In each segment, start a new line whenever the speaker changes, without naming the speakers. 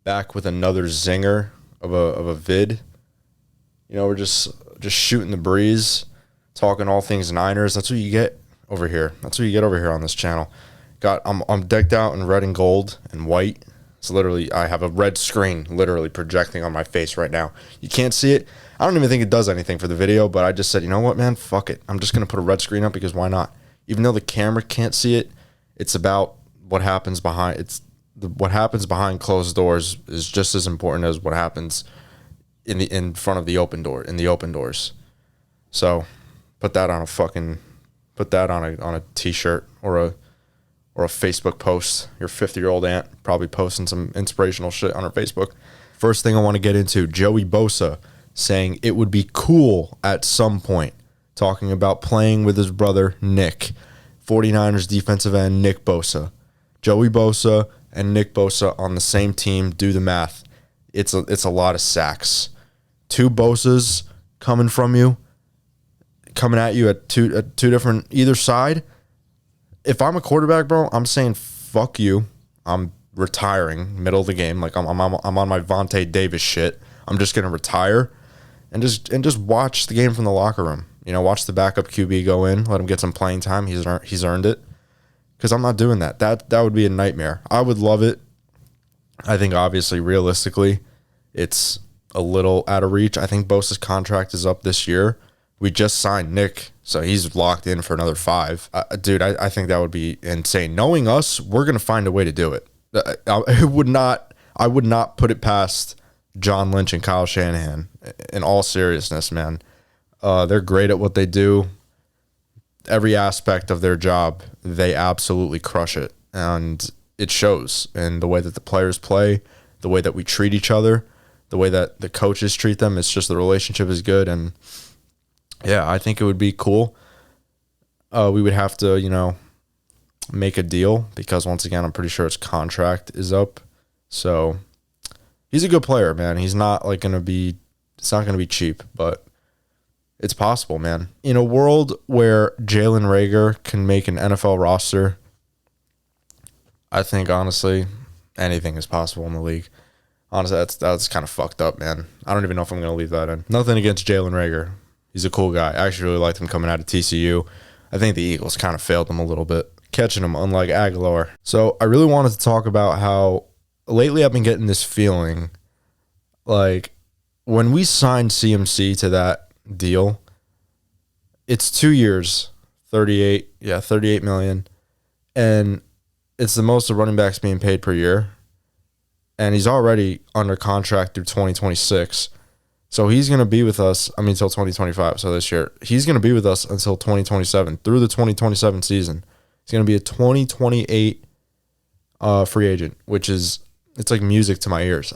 back with another zinger of a vid. You know, we're just shooting the breeze, talking all things Niners. That's what you get over here. That's what you get over here on this channel. I'm decked out in red and gold and white. It's literally, I have a red screen literally projecting on my face right now. You can't see it. I don't even think it does anything for the video, but I just said, you know what, man, fuck it. I'm just going to put a red screen up because why not? Even though the camera can't see it, it's about what happens behind. What happens behind closed doors is just as important as what happens in front of the open door, in the open doors. So put that on a t-shirt or a Facebook post. Your 50-year-old aunt probably posting some inspirational shit on her Facebook. First thing I want to get into, Joey Bosa saying it would be cool at some point, talking about playing with his brother Nick, 49ers defensive end Nick Bosa. Joey Bosa and Nick Bosa on the same team, do the math. It's a lot of sacks. Two Bosas coming at you at two different either side. If I'm a quarterback, bro, I'm saying fuck you. I'm retiring middle of the game. Like I'm on my Vontae Davis shit. I'm just gonna retire and just watch the game from the locker room. You know, watch the backup QB go in, let him get some playing time. He's earned it. Because I'm not doing that. That would be a nightmare. I would love it. I think obviously, realistically, it's a little out of reach. I think Bosa's contract is up this year. We just signed Nick, so he's locked in for another 5. Dude, I think that would be insane. Knowing us, we're going to find a way to do it. I would not put it past John Lynch and Kyle Shanahan. In all seriousness, man. They're great at what they do. Every aspect of their job, they absolutely crush it. And it shows in the way that the players play, the way that we treat each other, the way that the coaches treat them. It's just the relationship is good. And yeah, I think it would be cool. We would have to, you know, make a deal because once again, I'm pretty sure his contract is up. So he's a good player, man. He's not like it's not going to be cheap, but it's possible, man. In a world where Jalen Reagor can make an NFL roster, I think, honestly, anything is possible in the league. Honestly, that's kind of fucked up, man. I don't even know if I'm going to leave that in. Nothing against Jalen Reagor. He's a cool guy. I actually really liked him coming out of TCU. I think the Eagles kind of failed him a little bit, catching him unlike Aguilar. So I really wanted to talk about how lately I've been getting this feeling like when we signed CMC to that deal, it's 2 years, 38 million, and it's the most of running backs being paid per year, and he's already under contract through 2026, so he's going to be with us, until 2025, so this year. He's going to be with us until 2027, through the 2027 season. He's going to be a 2028 free agent, which is, it's like music to my ears.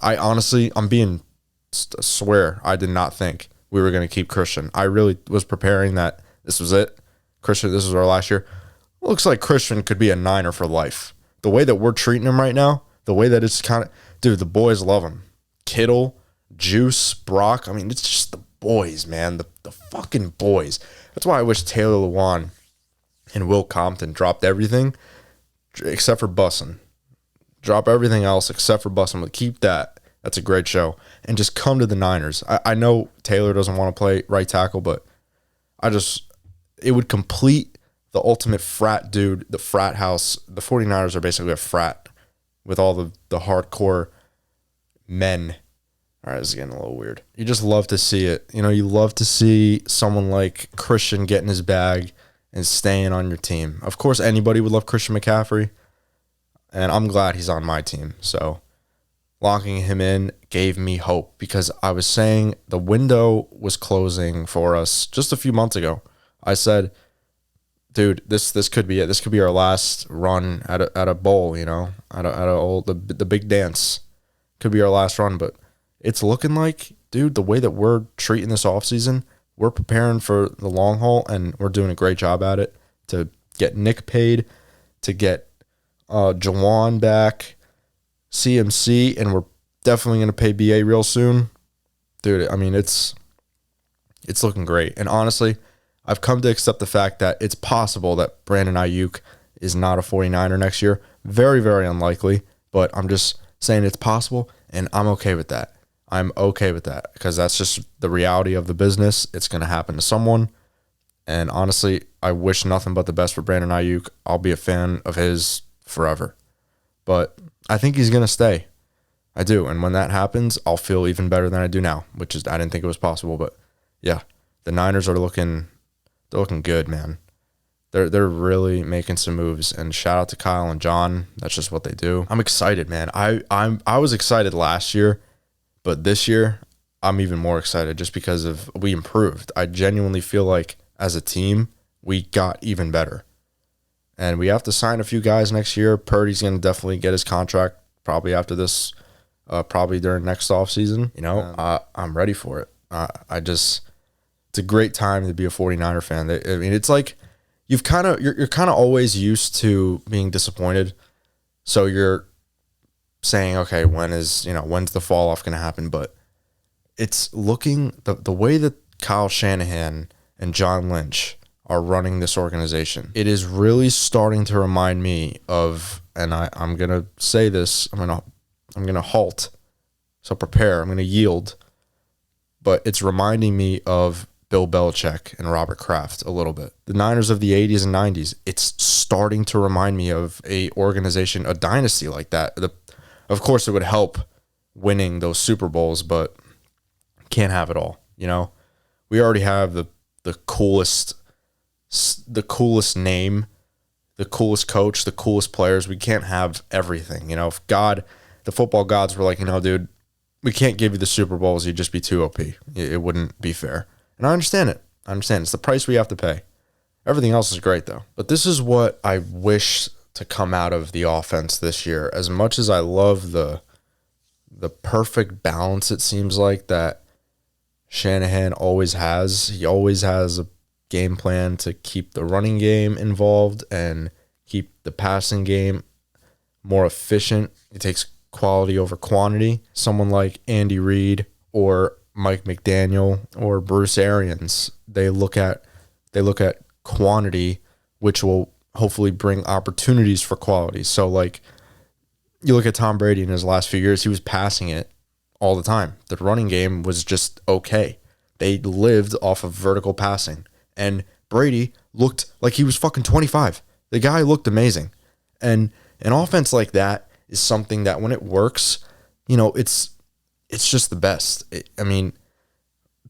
Swear, I did not think we were going to keep Christian. I really was preparing that this was it. Christian, this was our last year. Looks like Christian could be a Niner for life. The way that we're treating him right now, the way that it's kind of, dude, the boys love him. Kittle, Juice, Brock. It's just the boys, man. The fucking boys. That's why I wish Taylor Lewan and Will Compton dropped everything except for Bussin. Drop everything else except for Bussin. But keep that. That's a great show. And just come to the Niners. I know Taylor doesn't want to play right tackle, but it would complete the ultimate frat dude, the frat house. The 49ers are basically a frat with all the hardcore men. All right, this is getting a little weird. You just love to see it. You know, you love to see someone like Christian getting his bag and staying on your team. Of course, anybody would love Christian McCaffrey, and I'm glad he's on my team. So locking him in gave me hope because I was saying the window was closing for us just a few months ago. I said, dude, this could be it. This could be our last run at a bowl, you know, the big dance. Could be our last run, but it's looking like, dude, the way that we're treating this offseason, we're preparing for the long haul, and we're doing a great job at it to get Nick paid, to get Jawan back, CMC, and we're definitely going to pay BA real soon. Dude, it's looking great. And honestly, I've come to accept the fact that it's possible that Brandon Ayuk is not a 49er next year. Very, very unlikely, but I'm just saying it's possible, and I'm okay with that. I'm okay with that because that's just the reality of the business. It's going to happen to someone. And honestly, I wish nothing but the best for Brandon Ayuk. I'll be a fan of his forever. But I think he's going to stay. I do. And when that happens, I'll feel even better than I do now, which is, I didn't think it was possible. But yeah, the Niners are looking good, man. They're really making some moves, and shout out to Kyle and John. That's just what they do. I'm excited, man. I was excited last year, but this year I'm even more excited just because of we improved. I genuinely feel like as a team we got even better, and we have to sign a few guys next year. Purdy's going to definitely get his contract probably after this, probably during next offseason. I'm ready for it. It's a great time to be a 49er fan. I mean, it's like you're kind of always used to being disappointed. So you're saying, okay, when's the fall off going to happen? But it's looking the way that Kyle Shanahan and John Lynch are running this organization. It is really starting to remind me of, and I'm going to say this, I'm going to halt. So prepare, I'm going to yield. But it's reminding me of Bill Belichick and Robert Kraft a little bit. The Niners of the 80s and 90s, it's starting to remind me of a organization, a dynasty like that. Of course, it would help winning those Super Bowls, but can't have it all. We already have the coolest name, the coolest coach, the coolest players. We can't have everything. If the football gods were like, dude, we can't give you the Super Bowls, you'd just be too OP. It wouldn't be fair. And I understand it. It's the price we have to pay. Everything else is great, though. But this is what I wish to come out of the offense this year. As much as I love the perfect balance, it seems like, that Shanahan always has. He always has a game plan to keep the running game involved and keep the passing game more efficient. It takes quality over quantity. Someone like Andy Reid or Mike McDaniel or Bruce Arians, they look at quantity, which will hopefully bring opportunities for quality. So like you look at Tom Brady in his last few years, he was passing it all the time. The running game was just okay. They lived off of vertical passing, and Brady looked like he was fucking 25. The guy looked amazing. And an offense like that is something that when it works, it's just the best.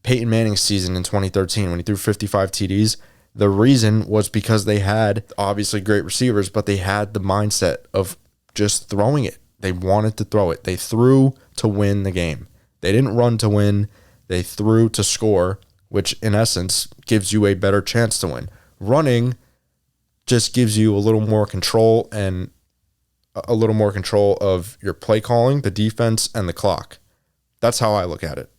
Peyton Manning's season in 2013, when he threw 55 TDs, the reason was because they had obviously great receivers, but they had the mindset of just throwing it. They wanted to throw it. They threw to win the game. They didn't run to win. They threw to score, which in essence gives you a better chance to win. Running just gives you a little more control and a little more control of your play calling, the defense, and the clock. That's how I look at it.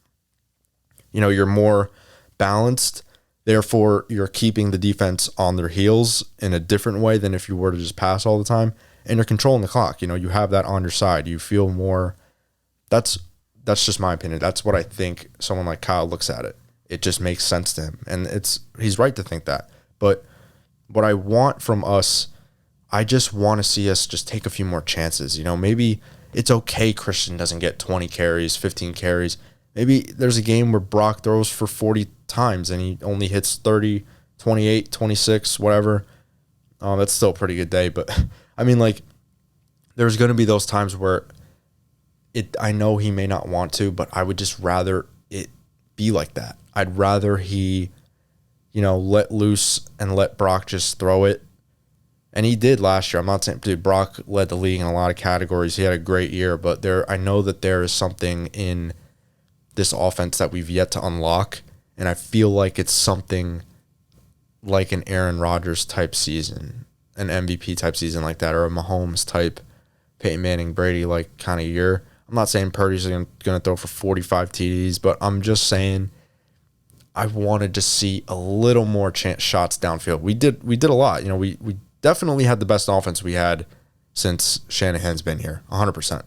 You're more balanced. Therefore, you're keeping the defense on their heels in a different way than if you were to just pass all the time. And you're controlling the clock. You have that on your side. You feel more. That's just my opinion. That's what I think someone like Kyle looks at it. It just makes sense to him. And he's right to think that. But what I want from us, I just want to see us just take a few more chances. Maybe it's okay Christian doesn't get 20 carries, 15 carries. Maybe there's a game where Brock throws for 40 times and he only hits 30, 28, 26, whatever. That's still a pretty good day. But, there's going to be those times where I know he may not want to, but I would just rather it be like that. I'd rather he, let loose and let Brock just throw it. And he did last year. I'm not saying, dude, Brock led the league in a lot of categories. He had a great year, but I know that there is something in this offense that we've yet to unlock, and I feel like it's something like an Aaron Rodgers type season, an MVP type season like that, or a Mahomes type, Peyton Manning, Brady like kind of year. I'm not saying Purdy's going to throw for 45 TDs, but I'm just saying I wanted to see a little more shots downfield. We did a lot. We definitely had the best offense we had since Shanahan's been here, 100%.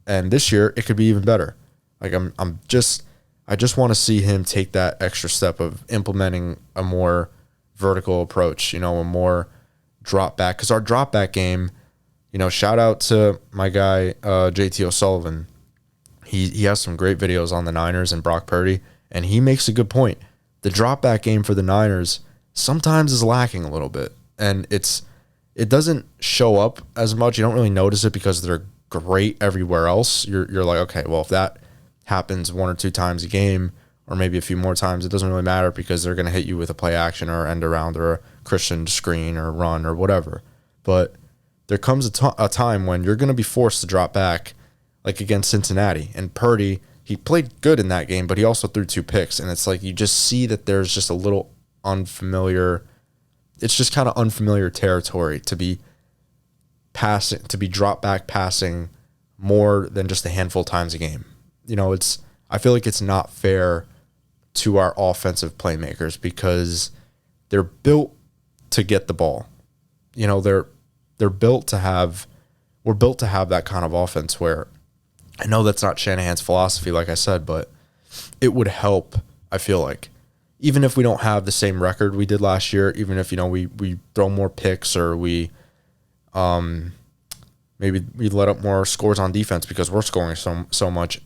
And this year it could be even better. Like I just want to see him take that extra step of implementing a more vertical approach, a more drop back, because our drop back game, Shout out to my guy, JT O'Sullivan. He has some great videos on the Niners and Brock Purdy, and he makes a good point. The drop back game for the Niners sometimes is lacking a little bit, and it doesn't show up as much. You don't really notice it because they're great everywhere else. You're like, okay, well, if that happens 1 or 2 times a game, or maybe a few more times, it doesn't really matter because they're going to hit you with a play action or end around or a Christian screen or run or whatever. But there comes a time when you're going to be forced to drop back, like against Cincinnati. And Purdy, he played good in that game, but he also threw 2 picks. And it's like you just see that there's just a little unfamiliar. It's just kind of unfamiliar territory to be passing, to be drop back passing more than just a handful of times a game. I feel like it's not fair to our offensive playmakers because they're built to get the ball. They're built to have, we're built to have that kind of offense where I know that's not Shanahan's philosophy, like I said, but it would help, I feel like. Even if we don't have the same record we did last year, even if, we throw more picks or we maybe we let up more scores on defense because we're scoring so much,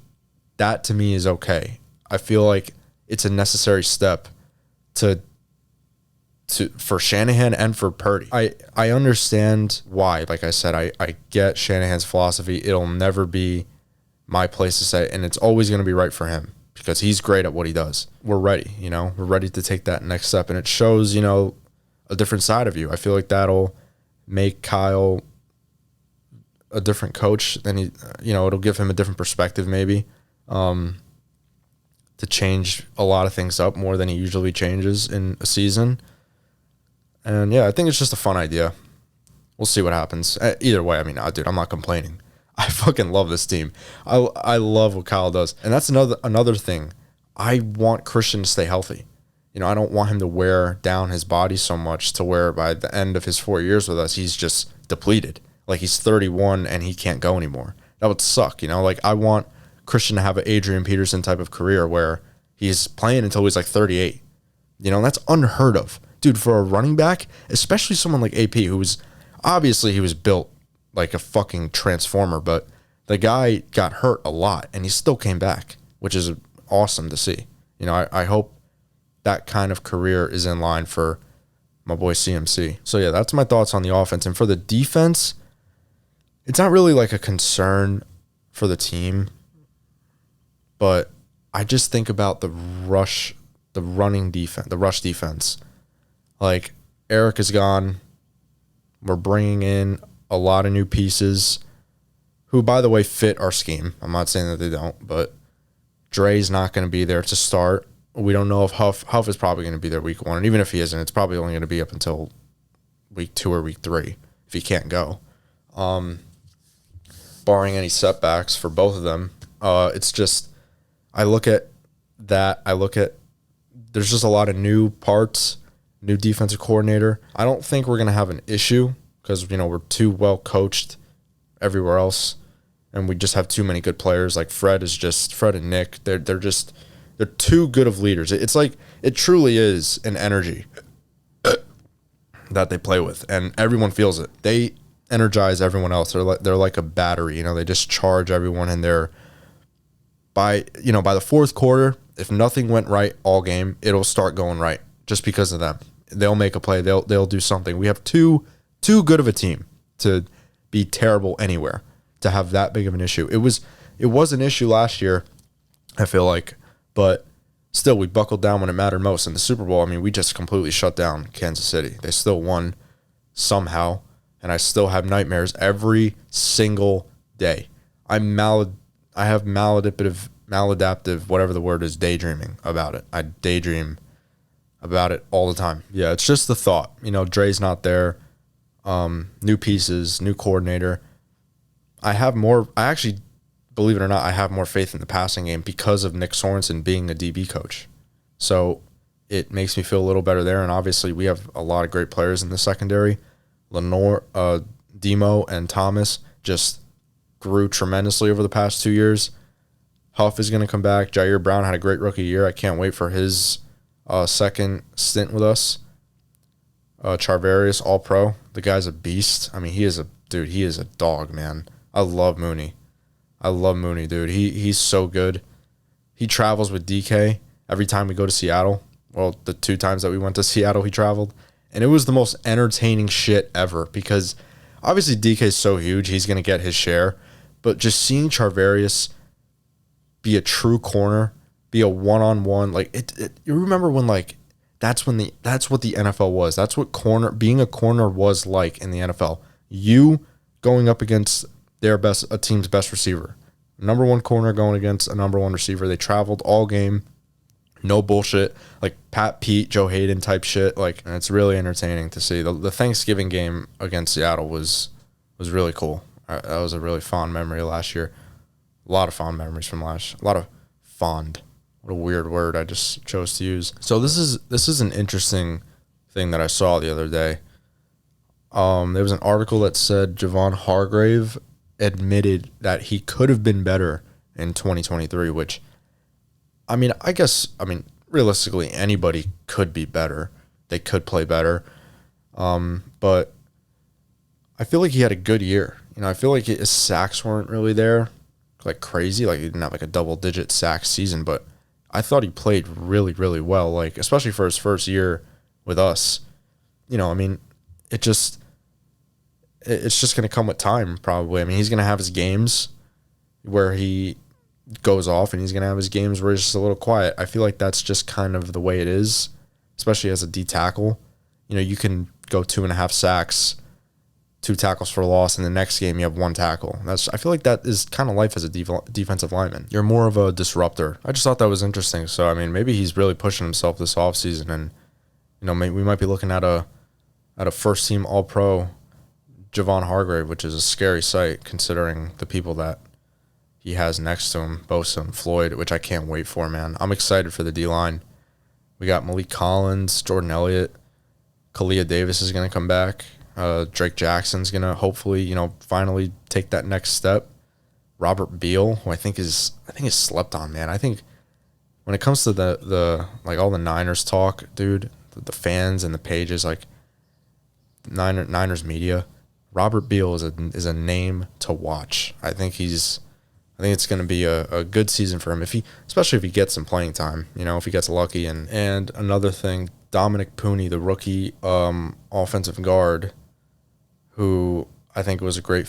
that to me is okay. I feel like it's a necessary step for Shanahan and for Purdy. I understand why. Like I said, I get Shanahan's philosophy. It'll never be my place to say, and it's always going to be right for him because he's great at what he does. We're ready, we're ready to take that next step, and it shows, a different side of you. I feel like that'll make Kyle a different coach than it'll give him a different perspective maybe, to change a lot of things up more than he usually changes in a season. And yeah, I think it's just a fun idea. We'll see what happens. Either way, dude, I'm not complaining. I fucking love this team. I love what Kyle does. And that's another thing. I want Christian to stay healthy. I don't want him to wear down his body so much to where by the end of his 4 years with us, he's just depleted. Like he's 31 and he can't go anymore. That would suck, Like I want Christian to have an Adrian Peterson type of career where he's playing until he's like 38. That's unheard of. Dude, for a running back, especially someone like AP, he was built like a fucking transformer, but the guy got hurt a lot and he still came back, which is awesome to see. I hope that kind of career is in line for my boy CMC. So yeah, that's my thoughts on the offense. And for the defense, it's not really like a concern for the team, but I just think about the rush defense. Like Eric is gone. We're bringing in a lot of new pieces who, by the way, fit our scheme. I'm not saying that they don't, but Dre's not going to be there to start. We don't know if Huff is probably going to be there week 1. And even if he isn't, it's probably only going to be up until week 2 or week 3 if he can't go. Barring any setbacks for both of them. It's just, I look at there's just a lot of new parts, new defensive coordinator. I don't think we're going to have an issue because, we're too well coached everywhere else. And we just have too many good players. Like Fred and Nick, they're too good of leaders. It's like, it truly is an energy that they play with, and everyone feels it. They energize everyone else. They're like a battery, they just charge everyone, and they're by the fourth quarter, if nothing went right all game, it'll start going right just because of them. They'll make a play. They'll do something. We have too good of a team to be terrible anywhere, to have that big of an issue. It was an issue last year, I feel like, but still we buckled down when it mattered most. In the Super Bowl, we just completely shut down Kansas City. They still won somehow, and I still have nightmares every single day. I have maladaptive, whatever the word is, daydreaming about it. I daydream about it all the time. Yeah, it's just the thought. Dre's not there. New pieces, new coordinator. I actually, believe it or not, I have more faith in the passing game because of Nick Sorensen being a DB coach. So it makes me feel a little better there. And obviously we have a lot of great players in the secondary. Demo and Thomas just grew tremendously over the past 2 years. Huff is going to come back. Jair Brown had a great rookie year. I can't wait for his second stint with us. Charvarius, all-pro. The guy's a beast. He is a dude, he is a dog, man. I love Mooney. I love Mooney, dude. He's so good. He travels with DK every time we go to Seattle. Well, the 2 times that we went to Seattle, he traveled. And it was the most entertaining shit ever because obviously DK is so huge, he's going to get his share. But just seeing Charvarius be a true corner, be a one-on-one, like you remember when like that's what the NFL was. That's what being a corner was like in the NFL. You going up against a team's best receiver. Number 1 corner going against a number 1 receiver. They traveled all game. No bullshit, like Pat Pete, Joe Hayden type shit. Like, and it's really entertaining to see. The Thanksgiving game against Seattle was really cool. That was a really fond memory last year. A lot of fond memories from last. A lot of fond. What a weird word I just chose to use. So this is an interesting thing that I saw the other day. There was an article that said Javon Hargrave admitted that he could have been better in 2023, which, I mean, realistically, anybody could be better. They could play better. But I feel like he had a good year. I feel like his sacks weren't really there like crazy. Like, he didn't have like a double-digit sack season, but I thought he played really, really well, like, especially for his first year with us. It's just going to come with time, probably. I mean, he's going to have his games where he goes off, and he's going to have his games where he's just a little quiet. I feel like that's just kind of the way it is, especially as a D tackle. You can go 2.5 sacks, 2 tackles for loss, and the next game you have 1 tackle. I feel like that is kind of life as a defensive lineman. You're more of a disruptor. I just thought that was interesting. So, I mean, maybe he's really pushing himself this offseason, and, maybe we might be looking at a first-team All-Pro Javon Hargrave, which is a scary sight considering the people that he has next to him, Bosa and Floyd, which I can't wait for, man. I'm excited for the D-line. We got Malik Collins, Jordan Elliott, Kalia Davis is going to come back. Drake Jackson's going to hopefully, finally take that next step. Robert Beal, who I think is slept on, man. I think when it comes to the like all the Niners talk, dude, the fans and the pages, like Niners media, Robert Beal is a name to watch. I think it's going to be a good season for him especially if he gets some playing time. If he gets lucky. And another thing, Dominic Puni, the rookie offensive guard, who I think was a great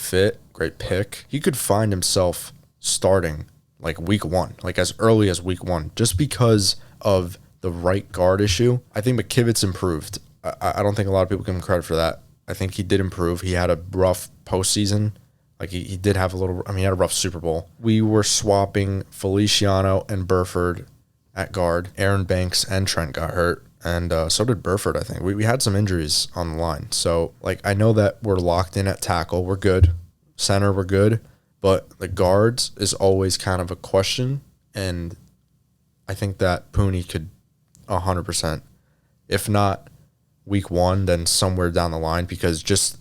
pick. He could find himself starting like week 1, like as early as week 1, just because of the right guard issue. I think McKivitz improved. I don't think a lot of people give him credit for that. I think he did improve. He had a rough postseason. Like he did have he had a rough Super Bowl. We were swapping Feliciano and Burford at guard. Aaron Banks and Trent got hurt. And so did Burford, I think. We had some injuries on the line. So, I know that we're locked in at tackle. We're good. Center, we're good. But the guards is always kind of a question. And I think that Puni could 100%, if not week 1, then somewhere down the line, because just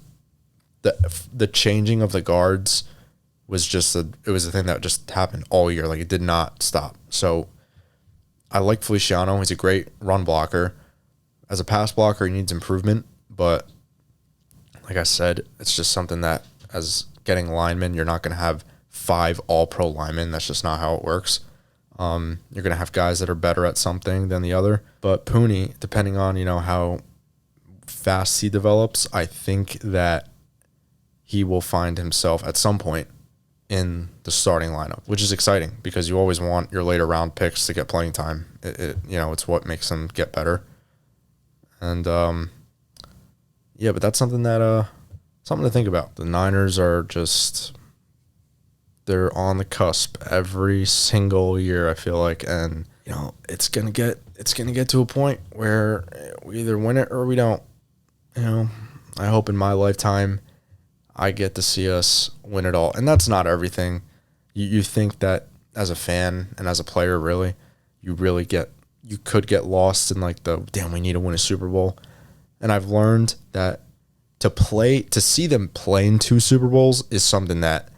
the changing of the guards was it was a thing that just happened all year. Like, it did not stop. So I like Feliciano. He's a great run blocker. As a pass blocker, he needs improvement. But like I said, it's just something that, as getting linemen, you're not going to have 5 all-pro linemen. That's just not how it works. You're going to have guys that are better at something than the other. But Puni, depending on, how fast he develops, I think that he will find himself at some point in the starting lineup, which is exciting because you always want your later round picks to get playing time. It's what makes them get better. And but that's something to think about. The Niners are they're on the cusp every single year, I feel like, and it's gonna get to a point where we either win it or we don't. I hope in my lifetime I get to see us win it all. And that's not everything. You think that as a fan and as a player, really, you could get lost in like we need to win a Super Bowl. And I've learned that to see them play in 2 Super Bowls is something that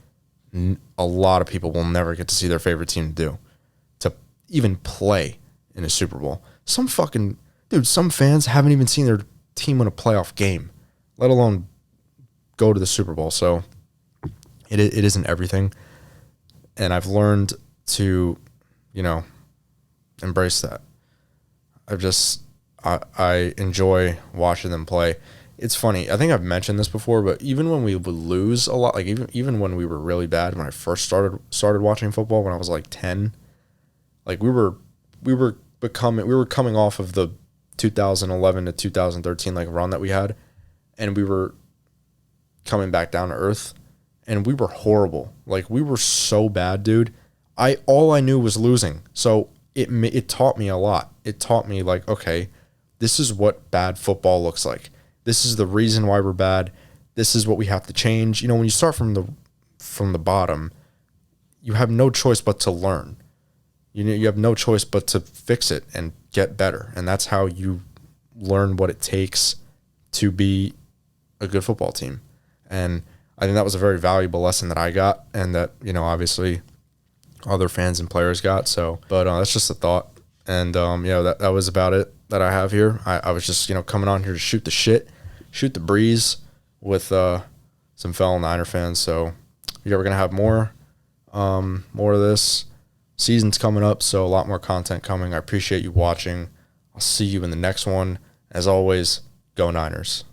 a lot of people will never get to see their favorite team do. To even play in a Super Bowl. Some fans haven't even seen their team win a playoff game, let alone go to the Super Bowl. So it isn't everything. And I've learned to, embrace that. I enjoy watching them play. It's funny. I think I've mentioned this before, but even when we would lose a lot, like even when we were really bad, when I first started watching football when I was like 10, like we were coming off of the 2011 to 2013 like run that we had, and we were coming back down to earth, and we were horrible. Like we were so bad, dude. All I knew was losing. So it taught me a lot. It taught me like, okay, this is what bad football looks like. This is the reason why we're bad. This is what we have to change. When you start from the bottom, you have no choice but to learn. You have no choice but to fix it and get better. And that's how you learn what it takes to be a good football team. And I think that was a very valuable lesson that I got, and that, obviously other fans and players got. So, but that's just a thought. And, that was about it that I have here. I was just, coming on here to shoot the breeze with some fellow Niner fans. So we're going to have more of this. Season's coming up, so a lot more content coming. I appreciate you watching. I'll see you in the next one. As always, go Niners.